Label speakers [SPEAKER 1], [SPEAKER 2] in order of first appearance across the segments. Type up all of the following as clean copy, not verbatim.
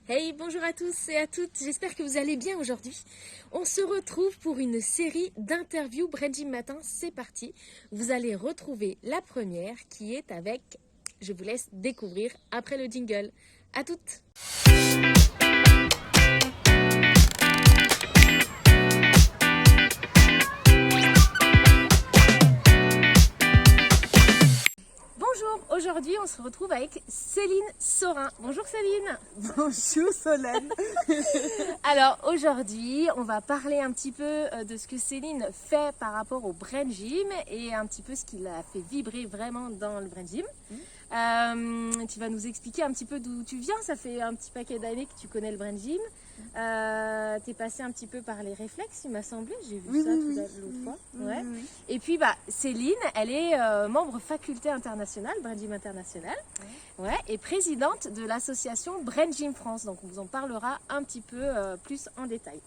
[SPEAKER 1] Hey, bonjour à tous et à toutes, j'espère que vous allez bien aujourd'hui. On se retrouve pour une série d'interviews Brain Gym Matin, c'est parti. Vous allez retrouver la première qui est avec, je vous laisse découvrir après le jingle. À toutes. Bonjour, aujourd'hui on se retrouve avec Céline Saurin. Bonjour Céline.
[SPEAKER 2] Bonjour Solène.
[SPEAKER 1] Alors aujourd'hui on va parler un petit peu de ce que Céline fait par rapport au Brain Gym et un petit peu ce qui l'a fait vibrer vraiment dans le Brain Gym. Tu vas nous expliquer un petit peu d'où tu viens, ça fait un petit paquet d'années que tu connais le Brain Gym. Tu es passé un petit peu par les réflexes, il m'a semblé, j'ai vu ça tout l'autre fois. Ouais. Et puis Céline, elle est membre faculté internationale, Brain Gym International, et présidente de l'association Brain Gym France. Donc on vous en parlera un petit peu plus en détail.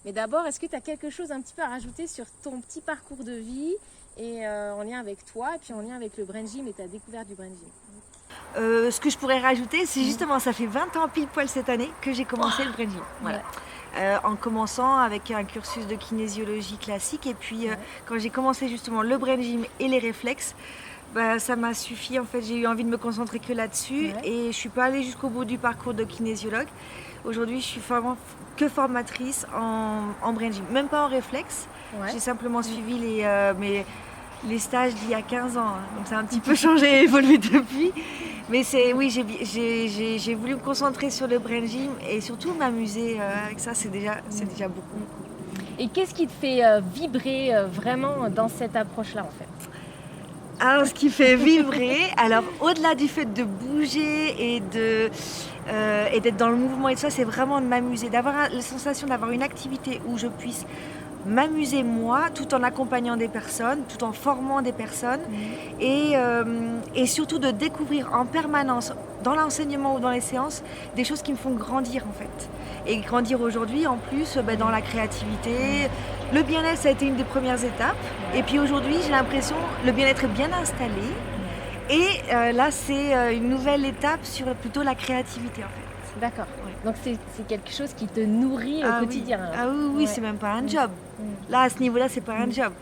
[SPEAKER 1] Mais d'abord, est-ce que tu as quelque chose un petit peu à rajouter sur ton petit parcours de vie et en lien avec toi, et puis en lien avec le Brain Gym et ta découverte du Brain Gym?
[SPEAKER 2] Ce que je pourrais rajouter, c'est justement, ça fait 20 ans pile poil cette année que j'ai commencé le Brain Gym. Voilà. En commençant avec un cursus de kinésiologie classique, et puis quand j'ai commencé justement le Brain Gym et les réflexes, ça m'a suffi. En fait, j'ai eu envie de me concentrer que là-dessus, et je suis pas allée jusqu'au bout du parcours de kinésiologue. Aujourd'hui, je suis vraiment que formatrice en Brain Gym, même pas en réflexe. J'ai simplement suivi les stages d'il y a 15 ans, donc ça a un petit peu changé et évolué depuis. Mais j'ai voulu me concentrer sur le Brain Gym et surtout m'amuser avec ça, c'est déjà beaucoup.
[SPEAKER 1] Et qu'est-ce qui te fait vibrer vraiment dans cette approche-là en fait?
[SPEAKER 2] Alors, ce qui fait vibrer, alors au-delà du fait de bouger et d'être dans le mouvement et tout ça, c'est vraiment de m'amuser, d'avoir la sensation d'avoir une activité où je puisse m'amuser moi, tout en accompagnant des personnes, tout en formant des personnes, et surtout de découvrir en permanence, dans l'enseignement ou dans les séances, des choses qui me font grandir en fait. Et grandir aujourd'hui en plus dans la créativité. Le bien-être, ça a été une des premières étapes. Et puis aujourd'hui, j'ai l'impression que le bien-être est bien installé. Et là, c'est une nouvelle étape sur plutôt la créativité en fait.
[SPEAKER 1] D'accord. Donc c'est quelque chose qui te nourrit au quotidien.
[SPEAKER 2] Ah oui, c'est même pas un job. Là, à ce niveau-là, c'est pas un job.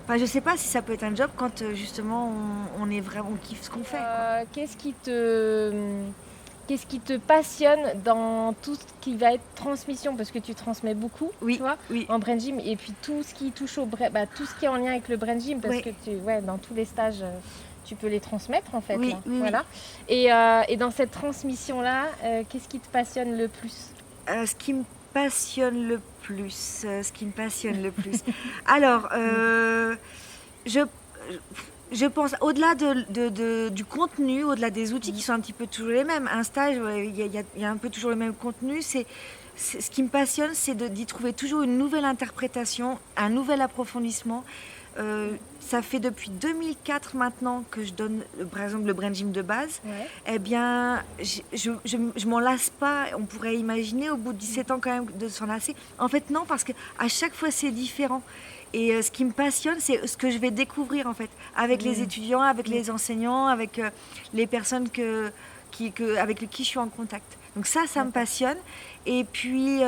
[SPEAKER 2] Enfin, je sais pas si ça peut être un job quand justement on kiffe ce qu'on fait.
[SPEAKER 1] Qu'est-ce qui te passionne dans tout ce qui va être transmission, parce que tu transmets beaucoup, tu vois, en Brain Gym, et puis tout ce qui touche tout ce qui est en lien avec le Brain Gym, parce que dans tous les stages, tu peux les transmettre en fait. Voilà. Et dans cette transmission-là, qu'est-ce qui te passionne le plus?
[SPEAKER 2] Ce qui me passionne le plus, Alors, je pense, au-delà du contenu, au-delà des outils qui sont un petit peu toujours les mêmes, un stage, il y a un peu toujours le même contenu, ce qui me passionne, c'est d'y trouver toujours une nouvelle interprétation, un nouvel approfondissement. Ça fait depuis 2004 maintenant que je donne, par exemple, le Brain Gym de base. Eh bien, je m'en lasse pas. On pourrait imaginer au bout de 17 ans quand même de s'en lasser. En fait, non, parce qu'à chaque fois, c'est différent. Et ce qui me passionne, c'est ce que je vais découvrir en fait, avec les étudiants, avec les enseignants, avec les personnes avec qui je suis en contact. Donc ça me passionne. Et puis...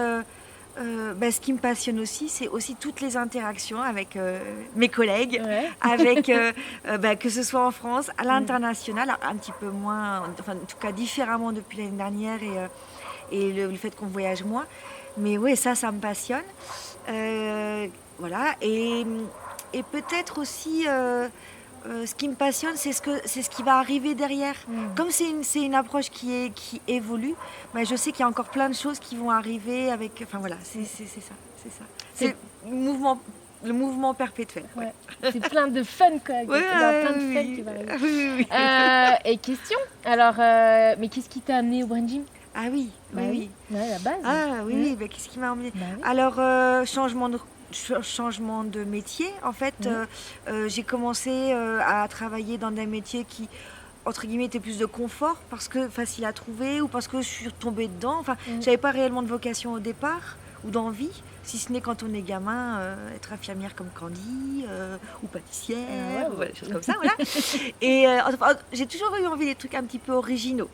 [SPEAKER 2] ce qui me passionne aussi, c'est aussi toutes les interactions avec mes collègues, avec que ce soit en France, à l'international, un petit peu moins, enfin en tout cas différemment depuis l'année dernière et le fait qu'on voyage moins. Mais oui, ça me passionne. Voilà. Et peut-être aussi... ce qui me passionne, c'est ce qui va arriver derrière. Comme c'est une approche qui évolue, je sais qu'il y a encore plein de choses qui vont arriver avec. Enfin voilà, c'est ça. C'est le mouvement perpétuel.
[SPEAKER 1] C'est plein de fun quoi. Il y a plein de fun qui va arriver. Et question. Alors, mais qu'est-ce qui t'a amené au Brain Gym?
[SPEAKER 2] Ah oui, oui.
[SPEAKER 1] La base.
[SPEAKER 2] Ah oui, qu'est-ce qui m'a emmené? Alors, changement de métier. En fait, j'ai commencé à travailler dans des métiers qui, entre guillemets, étaient plus de confort parce que facile à trouver ou parce que je suis tombée dedans. Enfin, j'avais pas réellement de vocation au départ ou d'envie, si ce n'est quand on est gamin, être infirmière comme Candy ou pâtissière, ou des choses comme ça, voilà. Et j'ai toujours eu envie des trucs un petit peu originaux.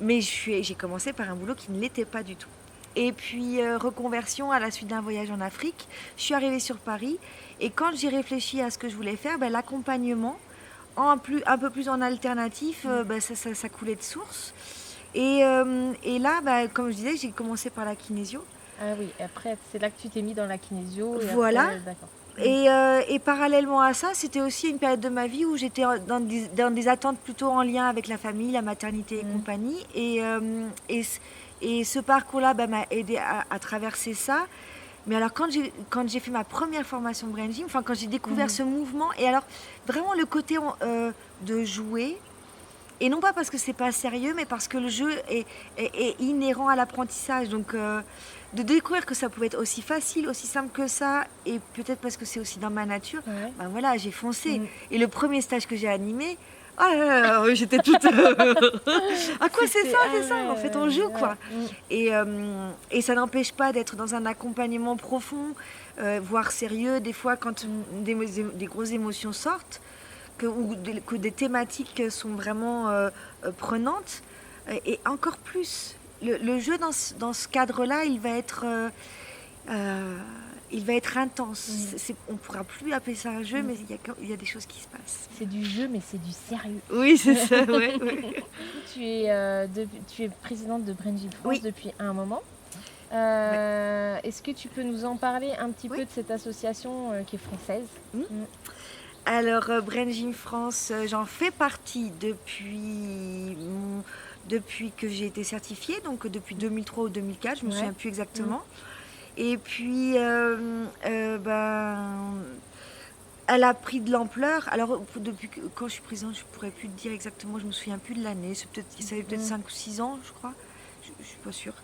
[SPEAKER 2] Mais j'ai commencé par un boulot qui ne l'était pas du tout. Et puis, reconversion à la suite d'un voyage en Afrique. Je suis arrivée sur Paris. Et quand j'ai réfléchi à ce que je voulais faire, l'accompagnement, un peu plus en alternatif, ça coulait de source. Et là, comme je disais, j'ai commencé par la kinésio.
[SPEAKER 1] Ah oui, après, c'est là que tu t'es mis dans la kinésio. Et
[SPEAKER 2] voilà.
[SPEAKER 1] Après, d'accord.
[SPEAKER 2] Et parallèlement à ça, c'était aussi une période de ma vie où j'étais dans des attentes plutôt en lien avec la famille, la maternité et compagnie. Et ce parcours-là m'a aidé à traverser ça. Mais alors quand j'ai fait ma première formation Brain Gym, quand j'ai découvert ce mouvement, et alors vraiment le côté de jouer, et non pas parce que c'est pas sérieux, mais parce que le jeu est inhérent à l'apprentissage. Donc de découvrir que ça pouvait être aussi facile, aussi simple que ça, et peut-être parce que c'est aussi dans ma nature, voilà, j'ai foncé. Et le premier stage que j'ai animé, oh là là, j'étais toute... à quoi c'est ça, c'est ça. En fait, on joue, quoi. Et ça n'empêche pas d'être dans un accompagnement profond, voire sérieux, des fois quand des grosses émotions sortent, que des thématiques sont vraiment prenantes, et encore plus. Le jeu dans ce cadre-là, il va être intense. On ne pourra plus appeler ça un jeu, mais il y a des choses qui se passent.
[SPEAKER 1] C'est du jeu, mais c'est du sérieux.
[SPEAKER 2] Oui, c'est ça, ouais.
[SPEAKER 1] Tu es présidente de Brain Gym France depuis un moment. Est-ce que tu peux nous en parler un petit peu de cette association qui est française?
[SPEAKER 2] Alors, Brain Gym France, j'en fais partie depuis que j'ai été certifiée, donc depuis 2003 ou 2004, je ne me souviens plus exactement. Et puis, elle a pris de l'ampleur. Alors, quand je suis présidente, je ne pourrais plus te dire exactement, je ne me souviens plus de l'année. Ça fait peut-être 5 ou 6 ans, je crois. Je ne suis pas sûre.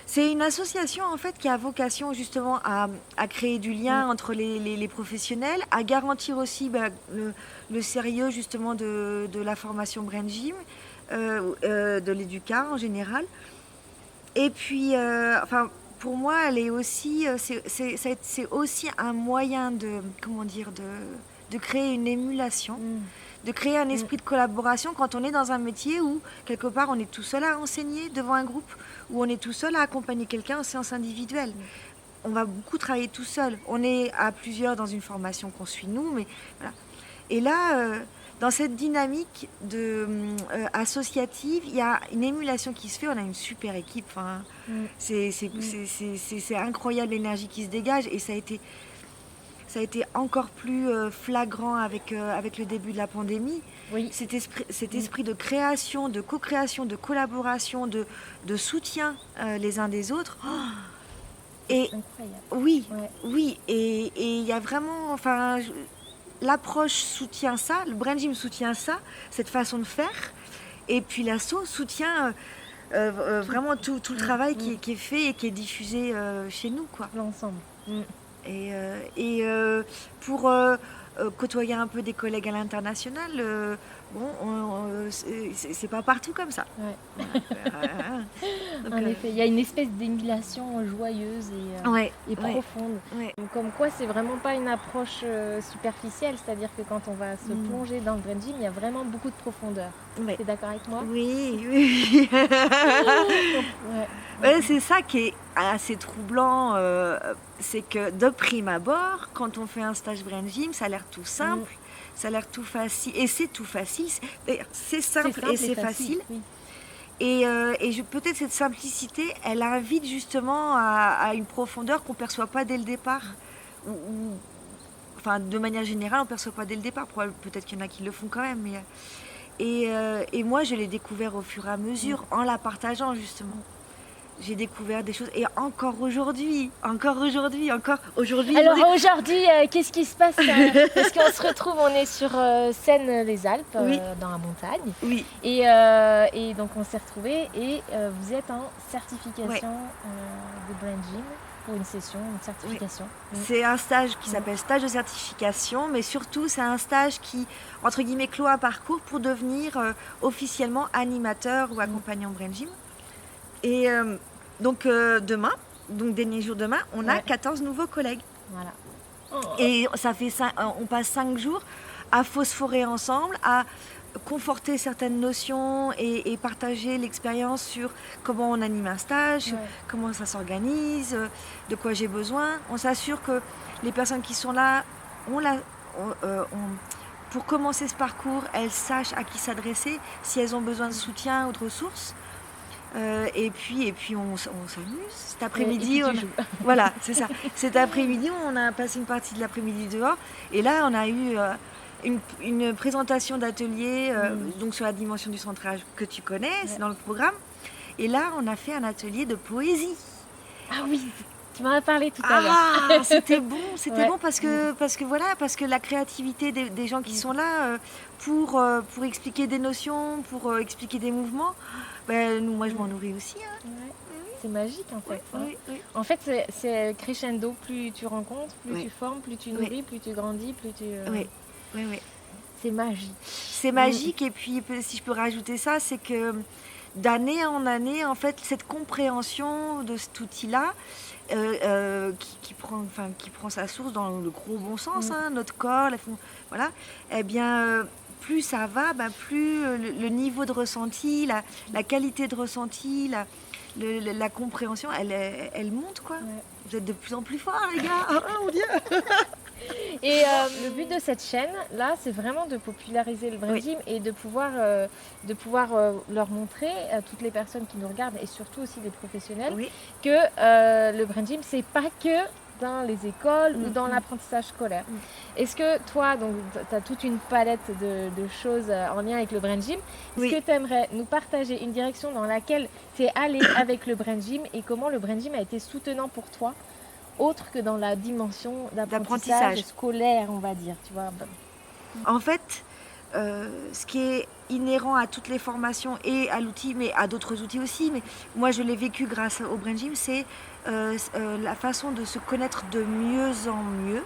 [SPEAKER 2] C'est une association en fait qui a vocation justement à créer du lien entre les professionnels, à garantir aussi le sérieux justement de la formation Brain Gym, de l'éducat en général. Et puis, pour moi, elle est aussi, c'est aussi un moyen de créer une émulation. De créer un esprit de collaboration quand on est dans un métier où, quelque part, on est tout seul à enseigner devant un groupe, où on est tout seul à accompagner quelqu'un en séance individuelle. On va beaucoup travailler tout seul. On est à plusieurs dans une formation qu'on suit nous, mais voilà. Et là, dans cette dynamique associative, il y a une émulation qui se fait. On a une super équipe. C'est incroyable l'énergie qui se dégage, et ça a été encore plus flagrant avec le début de la pandémie. Cet esprit de création, de co-création, de collaboration, de soutien les uns des autres.
[SPEAKER 1] C'est incroyable.
[SPEAKER 2] Oui. Et il y a vraiment... l'approche soutient ça, le Brain Gym soutient ça, cette façon de faire. Et puis l'asso soutient vraiment tout le travail qui est fait et qui est diffusé chez nous, quoi.
[SPEAKER 1] L'ensemble.
[SPEAKER 2] Et pour côtoyer un peu des collègues à l'international, c'est pas partout comme ça.
[SPEAKER 1] En effet, il y a une espèce d'émulation joyeuse et profonde. Donc, comme quoi, c'est vraiment pas une approche superficielle, c'est-à-dire que quand on va se plonger dans le Brain Gym, il y a vraiment beaucoup de profondeur. Tu es d'accord avec moi?
[SPEAKER 2] Oui. C'est ça qui est assez troublant, c'est que de prime abord, quand on fait un stage Brain Gym, ça a l'air tout simple, ça a l'air tout facile, et c'est tout facile. D'ailleurs, c'est simple et c'est facile. Oui. Et peut-être cette simplicité, elle invite justement à une profondeur qu'on ne perçoit pas dès le départ. De manière générale, on ne perçoit pas dès le départ. Peut-être qu'il y en a qui le font quand même. Et moi, je l'ai découvert au fur et à mesure, en la partageant justement. J'ai découvert des choses, et encore aujourd'hui. Alors aujourd'hui,
[SPEAKER 1] qu'est-ce qui se passe Parce qu'on se retrouve, on est sur Seine-les-Alpes, dans la montagne.
[SPEAKER 2] Oui.
[SPEAKER 1] Et donc on s'est retrouvés, et vous êtes en certification de Brain Gym pour une certification.
[SPEAKER 2] C'est un stage qui s'appelle stage de certification, mais surtout c'est un stage qui, entre guillemets, clôt un parcours pour devenir officiellement animateur ou accompagnant Brain Gym. Et donc demain, dernier jour demain, on a 14 nouveaux collègues.
[SPEAKER 1] Voilà.
[SPEAKER 2] Et ça fait on passe 5 jours à phosphorer ensemble, à conforter certaines notions et partager l'expérience sur comment on anime un stage, comment ça s'organise, de quoi j'ai besoin. On s'assure que les personnes qui sont là pour commencer ce parcours, elles sachent à qui s'adresser, si elles ont besoin de soutien ou de ressources. Et puis on s'amuse. Cet après-midi, voilà, c'est ça. Cet après-midi, on a passé une partie de l'après-midi dehors. Et là, on a eu une présentation d'atelier donc sur la dimension du centrage que tu connais, c'est dans le programme. Et là, on a fait un atelier de poésie.
[SPEAKER 1] Ah oui, tu m'en as parlé tout à l'heure.
[SPEAKER 2] Ah, c'était bon parce que la créativité des gens qui sont là pour expliquer des notions, pour expliquer des mouvements, moi je m'en nourris aussi. Hein.
[SPEAKER 1] C'est magique en fait.
[SPEAKER 2] Oui.
[SPEAKER 1] En fait, c'est crescendo. Plus tu rencontres, plus tu formes, plus tu nourris, plus tu grandis, plus tu.
[SPEAKER 2] Oui.
[SPEAKER 1] C'est magique.
[SPEAKER 2] C'est magique et puis si je peux rajouter ça, c'est que d'année en année, en fait, cette compréhension de cet outil-là, qui prend sa source dans le gros bon sens, hein, notre corps, voilà, eh bien, plus ça va, plus le niveau de ressenti, la qualité de ressenti, la compréhension, elle monte, quoi. Vous êtes de plus en plus forts, les gars. Oh mon Dieu.
[SPEAKER 1] Et le but de cette chaîne, là, c'est vraiment de populariser le brain gym et de pouvoir leur montrer à toutes les personnes qui nous regardent et surtout aussi les professionnels que le brain gym, c'est pas que dans les écoles ou dans l'apprentissage scolaire. Est-ce que toi, donc, tu as toute une palette de choses en lien avec le brain gym. Est-ce que tu aimerais nous partager une direction dans laquelle tu es allé avec le brain gym et comment le brain gym a été soutenant pour toi, autre que dans la dimension d'apprentissage scolaire, on va dire, tu vois.
[SPEAKER 2] En fait, ce qui est inhérent à toutes les formations et à l'outil, mais à d'autres outils aussi, mais moi je l'ai vécu grâce au brain gym, c'est la façon de se connaître de mieux en mieux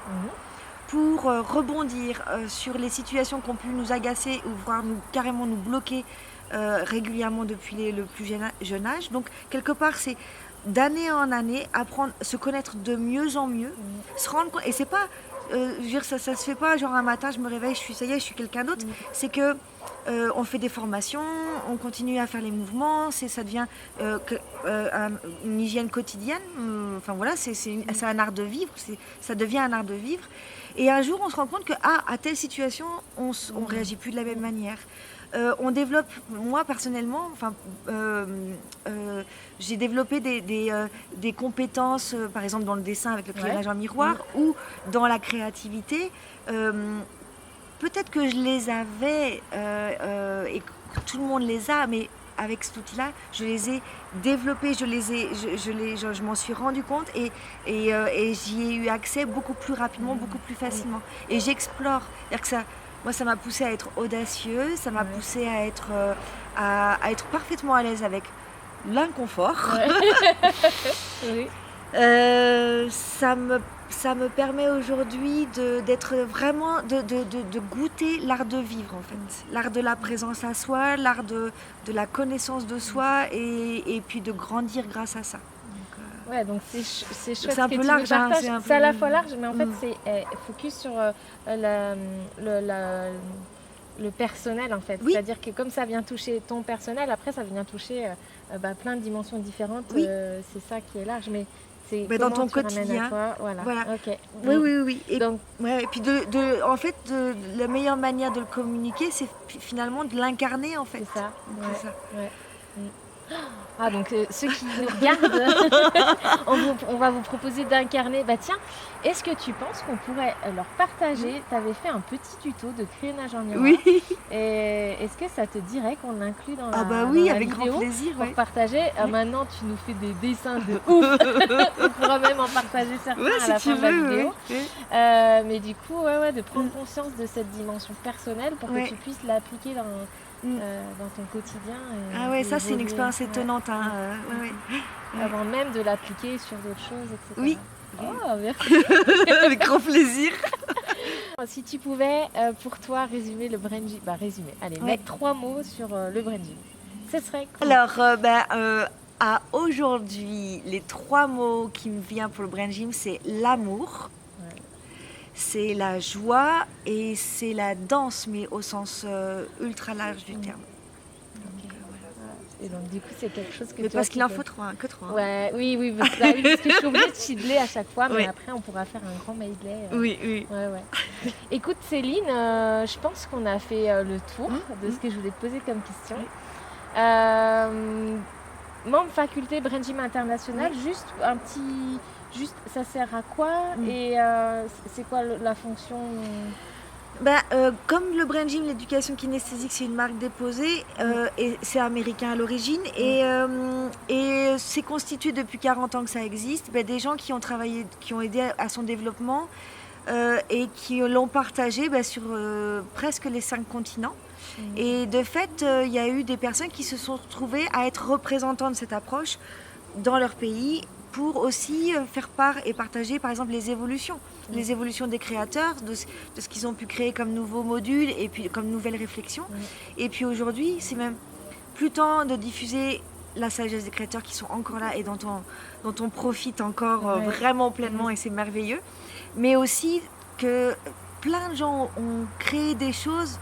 [SPEAKER 2] pour rebondir sur les situations qui ont pu nous agacer ou voire carrément nous bloquer régulièrement depuis le plus jeune âge. Donc quelque part c'est d'année en année apprendre, se connaître de mieux en mieux, se rendre compte, et c'est pas je veux dire, ça se fait pas genre un matin je me réveille, je suis quelqu'un d'autre. C'est que on fait des formations, on continue à faire les mouvements, ça devient une hygiène quotidienne. Enfin voilà, c'est un art de vivre, ça devient un art de vivre. Et un jour on se rend compte que à telle situation on réagit plus de la même manière. On développe, moi personnellement, j'ai développé des compétences, par exemple dans le dessin avec le clairage en miroir ou dans la créativité. Peut-être que je les avais et que tout le monde les a, mais avec cet outil-là, je les ai développés, je m'en suis rendu compte et j'y ai eu accès beaucoup plus rapidement, beaucoup plus facilement. Et j'explore. C'est-à-dire que moi, ça m'a poussée à être audacieuse, ça m'a poussée à être parfaitement à l'aise avec l'inconfort. Ça me permet aujourd'hui d'être vraiment, de goûter l'art de vivre en fait. L'art de la présence à soi, l'art de la connaissance de soi et puis de grandir grâce à ça.
[SPEAKER 1] Donc c'est chouette.
[SPEAKER 2] C'est un peu large.
[SPEAKER 1] C'est à la fois large, mais en fait c'est focus sur le personnel en fait. C'est-à-dire que comme ça vient toucher ton personnel, après ça vient toucher plein de dimensions différentes. C'est ça qui est large. Mais
[SPEAKER 2] dans ton quotidien,
[SPEAKER 1] voilà. Okay.
[SPEAKER 2] Oui. Et puis en fait, la meilleure manière de le communiquer, c'est finalement de l'incarner en fait.
[SPEAKER 1] C'est ça. Ah, donc ceux qui nous regardent, on va vous proposer d'incarner. Tiens, est-ce que tu penses qu'on pourrait leur partager? Tu avais fait un petit tuto de crénage en miroir.
[SPEAKER 2] Oui.
[SPEAKER 1] Et est-ce que ça te dirait qu'on l'inclut dans la
[SPEAKER 2] avec
[SPEAKER 1] vidéo
[SPEAKER 2] grand plaisir.
[SPEAKER 1] Pour partager. Maintenant, tu nous fais des dessins de ouf. On pourra même en partager certains à la fin de la vidéo. Mais du coup, de prendre conscience de cette dimension personnelle pour que tu puisses l'appliquer dans ton quotidien.
[SPEAKER 2] Ça c'est une expérience étonnante.
[SPEAKER 1] Avant même de l'appliquer sur d'autres choses, etc.
[SPEAKER 2] Oui.
[SPEAKER 1] Oh, merci.
[SPEAKER 2] Avec grand plaisir.
[SPEAKER 1] Si tu pouvais, pour toi, résumer le brain gym, mettre 3 mots sur le brain gym, ce serait quoi?
[SPEAKER 2] Alors, à aujourd'hui, les 3 mots qui me viennent pour le brain gym, c'est l'amour, c'est la joie et c'est la danse, mais au sens ultra large du terme.
[SPEAKER 1] Et donc du coup c'est quelque chose que
[SPEAKER 2] Mais
[SPEAKER 1] toi,
[SPEAKER 2] parce qu'il
[SPEAKER 1] tu
[SPEAKER 2] en
[SPEAKER 1] fais.
[SPEAKER 2] faut trois, hein, que trois. Hein.
[SPEAKER 1] Ouais, oui, parce que, parce que je suis obligée de chidler à chaque fois, mais
[SPEAKER 2] Oui.
[SPEAKER 1] après on pourra faire un grand medley.
[SPEAKER 2] Oui.
[SPEAKER 1] Ouais. Écoute Céline, je pense qu'on a fait le tour de ce que je voulais te poser comme question. Membre faculté Brain Gym International, juste ça sert à quoi et c'est quoi la fonction?
[SPEAKER 2] Comme le Brain Gym, l'éducation kinesthésique, c'est une marque déposée et c'est américain à l'origine et c'est constitué depuis 40 ans que ça existe. Des gens qui ont travaillé, qui ont aidé à son développement et qui l'ont partagé sur presque les 5 continents. Et de fait, il y a eu des personnes qui se sont retrouvées à être représentants de cette approche dans leur pays pour aussi faire part et partager par exemple les évolutions des créateurs, de ce qu'ils ont pu créer comme nouveaux modules et puis comme nouvelles réflexions. Et puis aujourd'hui, c'est même plus temps de diffuser la sagesse des créateurs qui sont encore là et dont on profite encore vraiment pleinement et c'est merveilleux. Mais aussi que plein de gens ont créé des choses,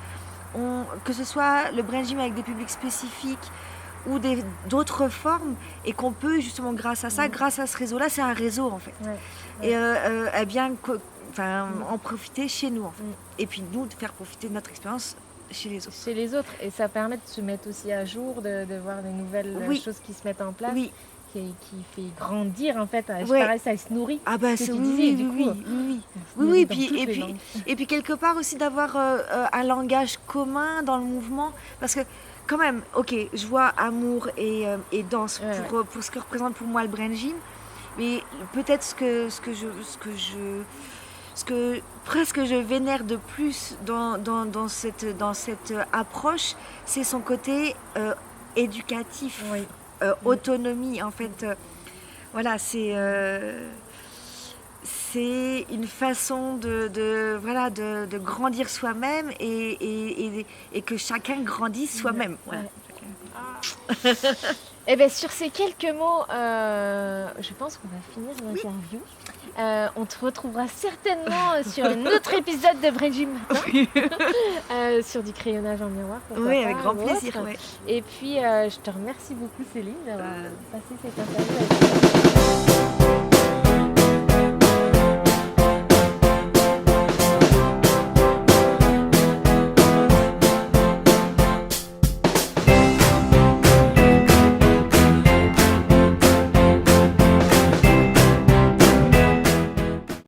[SPEAKER 2] que ce soit le Brain Gym avec des publics spécifiques ou d'autres formes, et qu'on peut justement grâce à ça, grâce à ce réseau-là, c'est un réseau en fait, et en profiter chez nous en fait. Et puis nous de faire profiter de notre expérience chez les autres.
[SPEAKER 1] Chez les autres, et ça permet de se mettre aussi à jour, de voir des nouvelles choses qui se mettent en place. Qui fait grandir en fait, pareil, ça se nourrit.
[SPEAKER 2] Ah bah c'est oui, et puis quelque part aussi d'avoir un langage commun dans le mouvement, parce que quand même, ok, je vois amour et danse pour ce que représente pour moi le Brain Gym, mais peut-être ce que presque je vénère de plus dans cette approche, c'est son côté éducatif. Autonomie en fait, voilà, c'est une façon de grandir soi-même et que chacun grandisse soi-même. Voilà.
[SPEAKER 1] Et bien sur ces quelques mots, je pense qu'on va finir l'interview. On te retrouvera certainement sur un autre épisode de Brain Gym Matin, sur du crayonnage en miroir.
[SPEAKER 2] Oui, avec grand plaisir.
[SPEAKER 1] Et puis, je te remercie beaucoup Céline d'avoir passé cette interview avec moi.